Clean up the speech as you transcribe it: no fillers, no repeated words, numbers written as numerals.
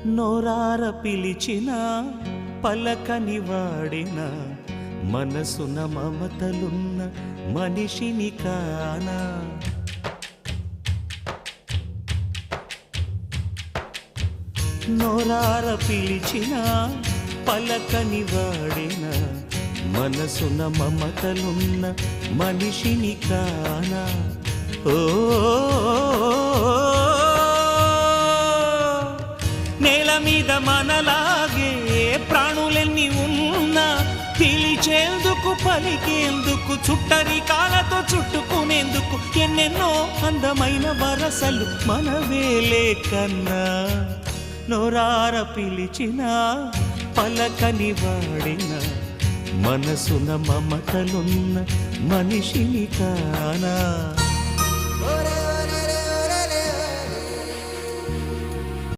నోరార పిలిచిన పలకని వాడిన మనసున మమతలున్న మనిషిని కానా. నోరార పిలిచిన పలకని వాడిన మనసున మమతలున్న మనిషిని కానా. ఓ నేల మీద మనలాగే ప్రాణులెన్ని ఉన్నా పిలిచేందుకు పలికేందుకు చుట్టరికాలతో చుట్టుకునేందుకు ఎన్నెన్నో అందమైన వరసలు మనవేలే కన్నా. నోరార పిలిచిన పలకని వాడిన మనసున మమతలున్న మనిషిని కానా.